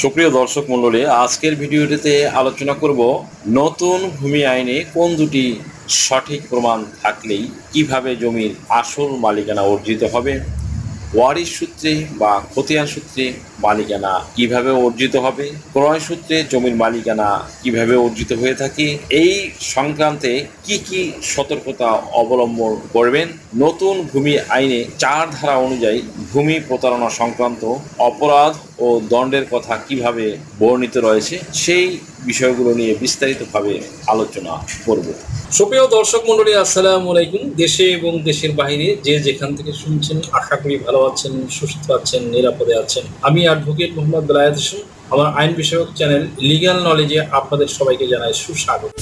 সুপ্রিয় দর্শক মণ্ডলী, আজকের ভিডিওটিতে আলোচনা করব নতুন ভূমি আইনে কোন দুটি সঠিক প্রমাণ থাকলেই কিভাবে জমির আসল মালিকানা অর্জিত হবে, ওয়ারিশ সূত্রে বা খতিয়ান সূত্রে মালিকানা কিভাবে অর্জিত হবে, ক্রয় সূত্রে জমির মালিকানা কিভাবে অর্জিত হয়ে থাকে, এই সংক্রান্তে কি কি সতর্কতা অবলম্বন করবেন, নতুন ভূমি আইনে 4 ধারা অনুযায়ী ভূমি প্রতারণা সংক্রান্ত অপরাধ ও দণ্ডের কথা কিভাবে বর্ণিত রয়েছে, সেই বিষয়গুলো নিয়ে বিস্তারিতভাবে আলোচনা করব। সুপ্রিয় দর্শক মন্ডলী, আসসালামু আলাইকুম। দেশে এবং দেশের বাইরে যে যেখান থেকে শুনছেন, আশা করি ভালো আছেন, সুস্থ আছেন, নিরাপদে আছেন। আমি অ্যাডভোকেট মোহাম্মদ বেলায়েত হোসেন। আমার আইন বিষয়ক চ্যানেল লিগ্যাল নলেজে আপনাদের সবাইকে জানাই সুস্বাগত।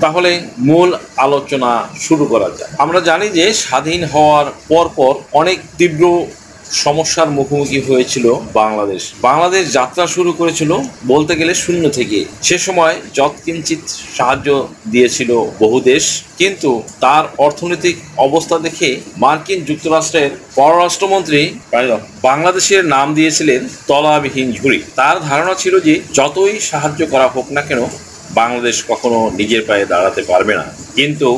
তাহলে মূল আলোচনা শুরু করা যায়। আমরা জানি যে স্বাধীন হওয়ার পরপর অনেক তীব্র সমস্যার মুখোমুখি হয়েছিল বাংলাদেশ যাত্রা শুরু করেছিল বলতে গেলে শূন্য থেকে। সে সময় যৎকিঞ্চিৎ সাহায্য দিয়েছিল বহু দেশ, কিন্তু তার অর্থনৈতিক অবস্থা দেখে মার্কিন যুক্তরাষ্ট্রের পররাষ্ট্রমন্ত্রী বাংলাদেশের নাম দিয়েছিলেন তলাবিহীন ঝুড়ি। তার ধারণা ছিল যে যতই সাহায্য করা হোক না কেন বাংলাদেশ কখনো নিজের পায়ে দাঁড়াতে পারবে না। কিন্তু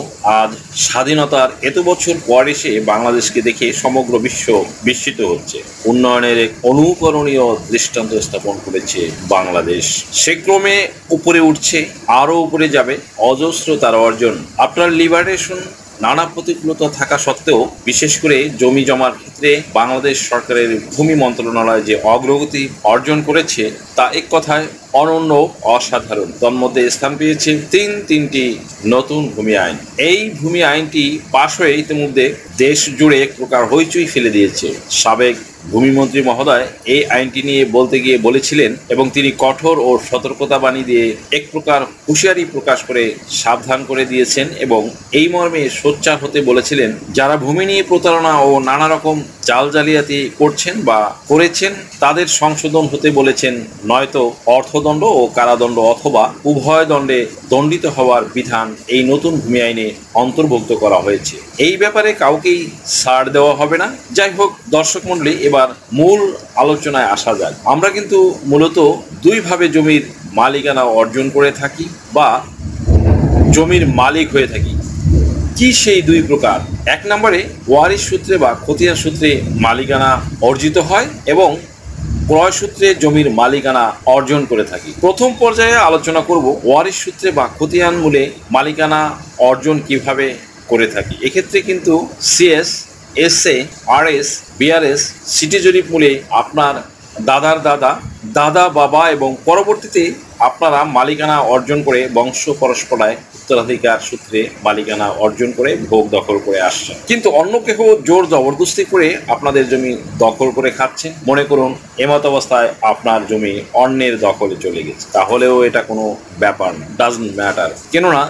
আজ স্বাধীনতার এত বছর পর এসে বাংলাদেশকে দেখে সমগ্র বিশ্ব বিস্মিত হচ্ছে। উন্নয়নের এক অনুকরণীয় দৃষ্টান্ত স্থাপন করেছে বাংলাদেশ। সে ক্রমে উপরে উঠছে, আরও উপরে যাবে। অজস্র তার অর্জন। আফটার লিবারেশন নানা প্রতিকূলতা থাকা সত্ত্বেও, বিশেষ করে জমি জমার ক্ষেত্রে বাংলাদেশ সরকারের ভূমি মন্ত্রণালয় যে অগ্রগতি অর্জন করেছে তা এক কথায় অনন্য, অসাধারণ। তন্মধ্যে স্থান পেয়েছে তিনটি নতুন ভূমি আইন। এই ভূমি আইনটি পাশ হয়ে ইতিমধ্যে দেশ জুড়ে এক প্রকার হইচই ফেলে দিয়েছে। সাবেক ভূমিমন্ত্রী মহোদয় এই আইনটি নিয়ে বলতে গিয়ে বলেছিলেন, এবং তিনি কঠোর ও সতর্কতা বাণী দিয়ে এক প্রকার হুঁশিয়ারি প্রকাশ করে সাবধান করে দিয়েছেন, এবং এই মর্মে সোচ্চার হতে বলেছিলেন যারা ভূমি নিয়ে প্রতারণা ও নানা রকম জাল জালিয়াতি করছেন বা করেছেন তাদের সংশোধন হতে বলেছেন, নয়তো অর্থদণ্ড ও কারাদণ্ড অথবা উভয় দণ্ডে দণ্ডিত হওয়ার বিধান এই নতুন ভূমি আইনে অন্তর্ভুক্ত করা হয়েছে। এই ব্যাপারে কাউকেই ছাড় দেওয়া হবে না। যাই হোক দর্শক মণ্ডলী, এবার মূল আলোচনায় আসা যাক। আমরা কিন্তু মূলত দুইভাবে জমির মালিকানা অর্জন করে থাকি বা জমির মালিক হয়ে থাকি। কি সেই দুই প্রকার? এক নম্বরে ওয়ারিশ সূত্রে বা খতিয়ান সূত্রে মালিকানা অর্জিত হয়, এবং ক্রয় সূত্রে জমির মালিকানা অর্জন করে থাকি। প্রথম পর্যায়ে আলোচনা করব ওয়ারিশ সূত্রে বা খতিয়ান মূলে মালিকানা অর্জন কিভাবে করে থাকি। এক্ষেত্রে কিন্তু CS, SA, RS, BRS, city জরিপ মূলে আপনার দাদার দাদা, দাদা বাবা এবং পরবর্তীতে আপনারা মালিকানা অর্জন করে বংশ পরম্পরায় উত্তরাধিকার সূত্রে মালিকানা অর্জন করে ভোগ দখল করে আসছেন। কিন্তু অন্য কেহ জোর জবরদস্তি করে আপনাদের জমি দখল করে খাচ্ছেন। মনে করুন এমত অবস্থায় আপনার জমি অন্যের দখলে চলে গেছে, তাহলেও এটা কোনো ব্যাপার না, ডাজন্ট ম্যাটার। কেননা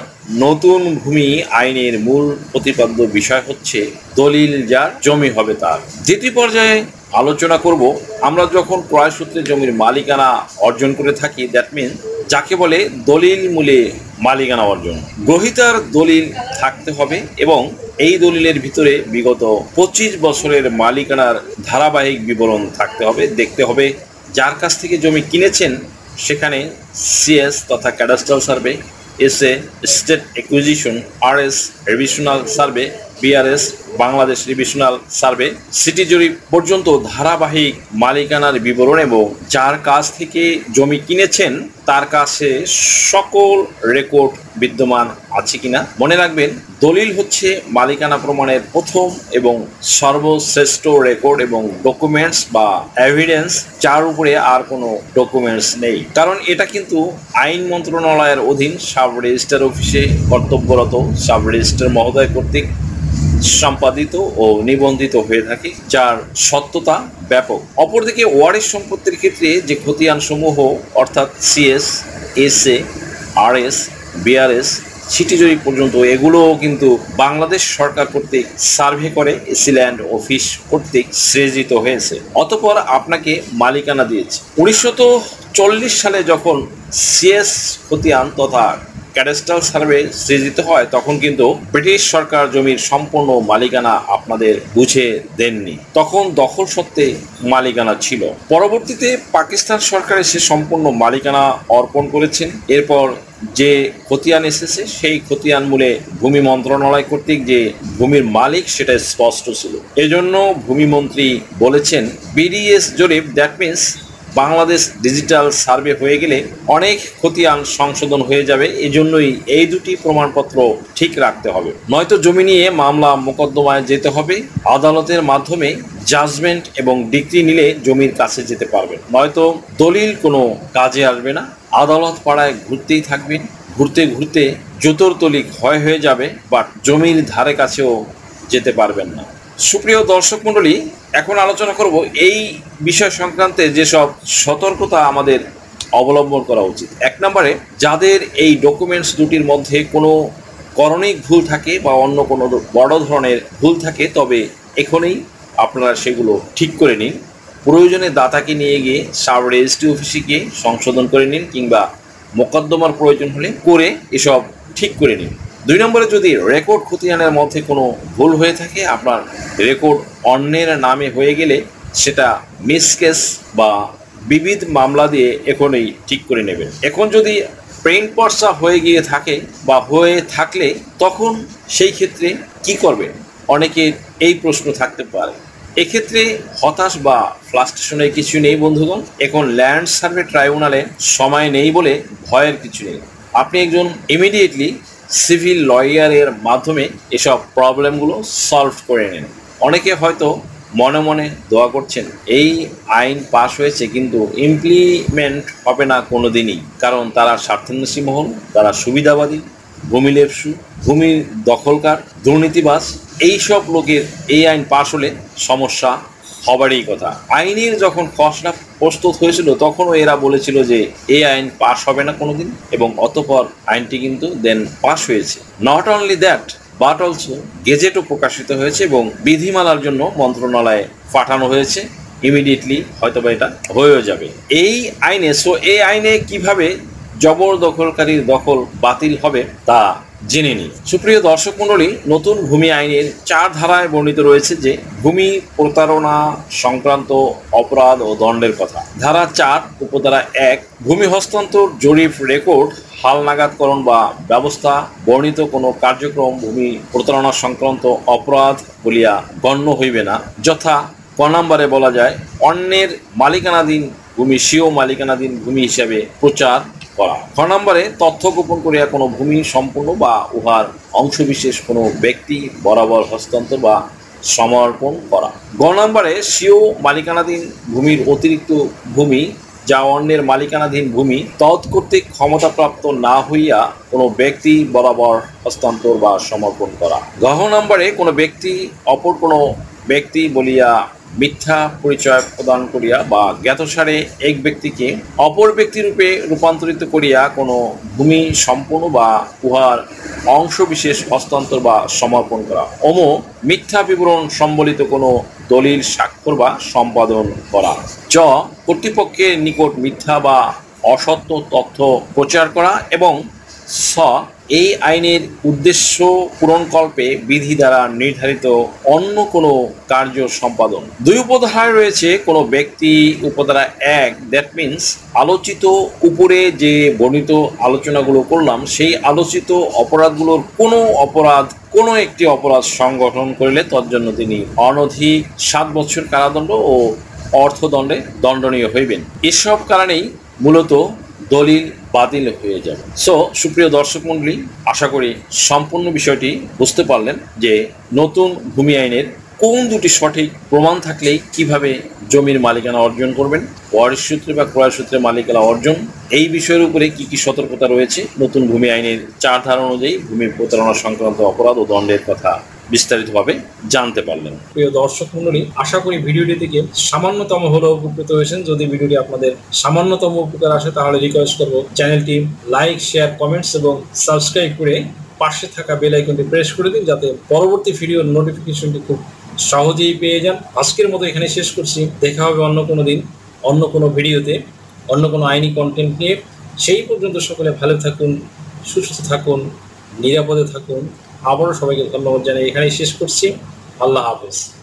নতুন ভূমি আইনের মূল প্রতিপাদ্য বিষয় হচ্ছে দলিল যার জমি হবে তার। দ্বিতীয় পর্যায়ে আলোচনা করব আমরা যখন ক্রয় সূত্রে জমির মালিকানা অর্জন করে থাকি, দ্যাট মিন যাকে বলে দলিল মূলে মালিকানা অর্জন। গ্রহীতার দলিল থাকতে হবে, এবং এই দলিলের ভিতরে বিগত 25 বছরের মালিকানার ধারাবাহিক বিবরণ থাকতে হবে। দেখতে হবে যার কাছ থেকে জমি কিনেছেন সেখানে সিএস তথা cadastral survey, SA state acquisition, RS revisional survey, BRS Bangladesh revisional survey, city জরিপ পর্যন্ত ধারাবাহিক মালিকানার বিবরণ, এবং যার কাছ থেকে জমি কিনেছেন তার কাছে সকল রেকর্ড বিদ্যমান আছে কিনা। মনে রাখবেন, দলিল হচ্ছে মালিকানা প্রমাণের প্রথম এবং সর্বশ্রেষ্ঠ রেকর্ড এবং ডকুমেন্টস বা এভিডেন্স, যার উপরে আর কোনো ডকুমেন্টস নেই। কারণ এটা কিন্তু আইন মন্ত্রণালয়ের অধীন সাব রেজিস্ট্রার অফিসে কর্তব্যরত সাব রেজিস্ট্রার মহোদয় কর্তৃক সম্পাদিত ও নিবন্ধিত হয়ে থাকে, যার সত্যতা ব্যাপক। অপরদিকে ওয়ারিশ সম্পত্তির ক্ষেত্রে যে খতিয়ান সমূহ অর্থাৎ CS, SA, RS, BRS, city জরিপ পর্যন্ত এগুলোও কিন্তু বাংলাদেশ সরকার কর্তৃক সার্ভে করে এসি ল্যান্ড অফিস কর্তৃক সৃজিত হয়েছে, অতঃপর আপনাকে মালিকানা দিয়েছে। 1940 সালে যখন সিএস খতিয়ান তথা ক্যাডাস্ট্রাল সার্ভে সৃজিত হয় তখন কিন্তু ব্রিটিশ সরকার জমির সম্পূর্ণ মালিকানা আপনাদের বুঝে দেননি, তখন দখল সত্ত্বে মালিকানা ছিল। পরবর্তীতে পাকিস্তান সরকার এসে সম্পূর্ণ মালিকানা অর্পণ করেছেন। এরপর যে খতিয়ান এসেছে সেই খতিয়ান মূলে ভূমি মন্ত্রণালয় কর্তৃক যে ভূমির মালিক সেটা স্পষ্ট ছিল। এজন্য ভূমিমন্ত্রী বলেছেন বিডিএস জরিপ, that means Bangladesh digital survey হয়ে গেলে অনেক খতিয়ান সংশোধন হয়ে যাবে। এজন্যই এই দুটি প্রমাণপত্র ঠিক রাখতে হবে, নয়তো জমি নিয়ে মামলা মোকদ্দমায় যেতে হবে। আদালতের মাধ্যমে জাজমেন্ট এবং ডিক্রি নিলে জমির কাছে যেতে পারবেন, নয়তো দলিল কোনো কাজে আসবে না। আদালত পাড়ায় ঘুরতেই থাকবেন, ঘুরতে ঘুরতে জুতোর তলি ক্ষয় হয়ে যাবে, বাট জমির ধারে কাছেও যেতে পারবেন না। সুপ্রিয় দর্শক মণ্ডলী, এখন আলোচনা করব এই বিষয় সংক্রান্তে যেসব সতর্কতা আমাদের অবলম্বন করা উচিত। 1 নম্বরে, যাদের এই ডকুমেন্টস দুটির মধ্যে কোনো করণিক ভুল থাকে বা অন্য কোনো বড় ধরনের ভুল থাকে, তবে এখনই আপনারা সেগুলো ঠিক করে নিন। প্রয়োজনে দাতাকে নিয়ে গিয়ে সাব রেজিস্ট্রি অফিসে গিয়ে সংশোধন করে নিন, কিংবা মোকদ্দমার প্রয়োজন হলে করে এসব ঠিক করে নিন। 2 নম্বরে, যদি রেকর্ড খতিয়ানের মধ্যে কোনো ভুল হয়ে থাকে, আপনার রেকর্ড অন্যের নামে হয়ে গেলে সেটা মিসকেস বা বিবিধ মামলা দিয়ে এখনই ঠিক করে নেবেন। এখন যদি প্রিন্ট পর্চা হয়ে গিয়ে থাকে বা হয়ে থাকলে তখন সেই ক্ষেত্রে কি করবেন, অনেকের এই প্রশ্ন থাকতে পারে। এক্ষেত্রে হতাশ বা ফ্রাস্ট্রেশনের কিছু নেই বন্ধুগণ। এখন ল্যান্ড সার্ভে ট্রাইব্যুনালে সময় নেই বলে ভয়ের কিছু নেই। আপনি একজন ইমিডিয়েটলি সিভিল লয়ারের মাধ্যমে এসব প্রবলেমগুলো সলভ করে নেন। অনেকে হয়তো মনে মনে দোয়া করছেন এই আইন পাশ হয়েছে কিন্তু ইমপ্লিমেন্ট হবে না কোনো দিনই, কারণ তারা স্বার্থান্বেষী মহল, তারা সুবিধাবাদী, ভূমিলেপসু, ভূমির দখলকার, দুর্নীতিবাজ। এইসব লোকের এই আইন পাশ হলে সমস্যা হবারই কথা। আইনের যখন খসড়া প্রস্তুত হয়েছিল তখনও এরা বলেছিল যে এই আইন পাশ হবে না কোনোদিন, এবং অতঃপর আইনটি কিন্তু দেন পাশ হয়েছে। Not only that, but also গেজেটও প্রকাশিত হয়েছে এবং বিধিমালার জন্য মন্ত্রণালয়ে পাঠানো হয়েছে। ইমিডিয়েটলি হয়তোবা এটা হয়েও যাবে এই আইনে। সো এই আইনে কিভাবে জবরদখলকারীর দখল বাতিল হবে তা জেনে নিই। সুপ্রিয় দর্শক মণ্ডলী, নতুন ভূমি আইনের 4 ধারায় বর্ণিত রয়েছে যে ভূমি প্রতারণা সংক্রান্ত অপরাধ ও দণ্ডের কথা। ধারা 4 উপধারা 1, ভূমি হস্তান্তর, জরিপ, রেকর্ড, হালনাগাদকরণ বা ব্যবস্থা বর্ণিত কোনো কার্যক্রম ভূমি প্রতারণা সংক্রান্ত অপরাধ বলিয়া গণ্য হইবে না। যথা ক নম্বরে বলা যায়, অন্যের মালিকানাধীন ভূমি স্বীয় মালিকানাধীন ভূমি হিসাবে প্রচার করা। খ নম্বরে, তথ্য গোপন করিয়া কোনো ভূমি সম্পূর্ণ বা উহার অংশবিশেষ কোনো ব্যক্তি বরাবর হস্তান্তর বা সমর্পণ করা। গ নম্বরে, স্বীয় মালিকানাধীন ভূমির অতিরিক্ত ভূমি যা অন্যের মালিকানাধীন ভূমি তৎকর্তৃক ক্ষমতাপ্রাপ্ত না হইয়া কোনো ব্যক্তি বরাবর হস্তান্তর বা সমর্পণ করা। ঘ নম্বরে, কোনো ব্যক্তি অপর কোনো ব্যক্তি বলিয়া মিথ্যা পরিচয় প্রদান করিয়া বা জ্ঞাতসারে এক ব্যক্তিকে অপর ব্যক্তিরূপে রূপান্তরিত করিয়া কোনো ভূমি সম্পূর্ণ বা উহার অংশবিশেষ হস্তান্তর বা সমর্পণ করা। মিথ্যা বিবরণ সম্বলিত কোনো দলিল স্বাক্ষর বা সম্পাদন করা। চ কর্তৃপক্ষের নিকট মিথ্যা বা অসত্য তথ্য প্রচার করা। এবং স এই আইনের উদ্দেশ্য পূরণকল্পে বিধি দ্বারা নির্ধারিত অন্য কোনো কার্য সম্পাদন। 2 উপধারায় রয়েছে কোনো ব্যক্তি। উপধারা 1, দ্যাট মিনস আলোচিত উপরে যে বর্ণিত আলোচনাগুলো করলাম সেই আলোচিত অপরাধগুলোর কোনো একটি অপরাধ সংগঠন করিলে তজ্জন্য তিনি অনধিক 7 বছর কারাদণ্ড ও অর্থদণ্ডে দণ্ডনীয় হইবেন। এসব কারণেই মূলত দলিল বাতিল হয়ে যাবে। সো সুপ্রিয় দর্শক মণ্ডলী, আশা করি সম্পূর্ণ বিষয়টি বুঝতে পারলেন যে নতুন ভূমি আইনের কোন দুটি সঠিক প্রমাণ থাকলেই কিভাবে জমির মালিকানা অর্জন করবেন, ওয়ারিশ সূত্রে বা ক্রয় সূত্রে মালিকানা অর্জন, এই বিষয়ের উপরে কি কি সতর্কতা রয়েছে নতুন ভূমি আইনের 4 ধারা অনুযায়ী ভূমি প্রতারণা সংক্রান্ত অপরাধ ও দণ্ডের কথা বিস্তারিতভাবে জানতে পারলেন। প্রিয় দর্শক মণ্ডলী, আশা করি ভিডিওটি থেকে সামান্যতম হলেও উপকৃত হয়েছেন। যদি ভিডিওটি আপনাদের সামান্যতম উপকার আসে তাহলে রিকোয়েস্ট করব চ্যানেলটি লাইক, শেয়ার, কমেন্টস এবং সাবস্ক্রাইব করে পাশে থাকা বেল আইকনটি প্রেস করে দিন, যাতে পরবর্তী ভিডিওর নোটিফিকেশনটি খুব সহজেই পেয়ে যান। আজকের মতো এখানে শেষ করছি। দেখা হবে অন্য কোনো দিন, অন্য কোনো ভিডিওতে, অন্য কোনো আইনি কন্টেন্ট নিয়ে। সেই পর্যন্ত সকলে ভালো থাকুন, সুস্থ থাকুন, নিরাপদে থাকুন। আবারও সবাইকে ধন্যবাদ জানিয়ে এখানেই শেষ করছি। আল্লাহ হাফেজ।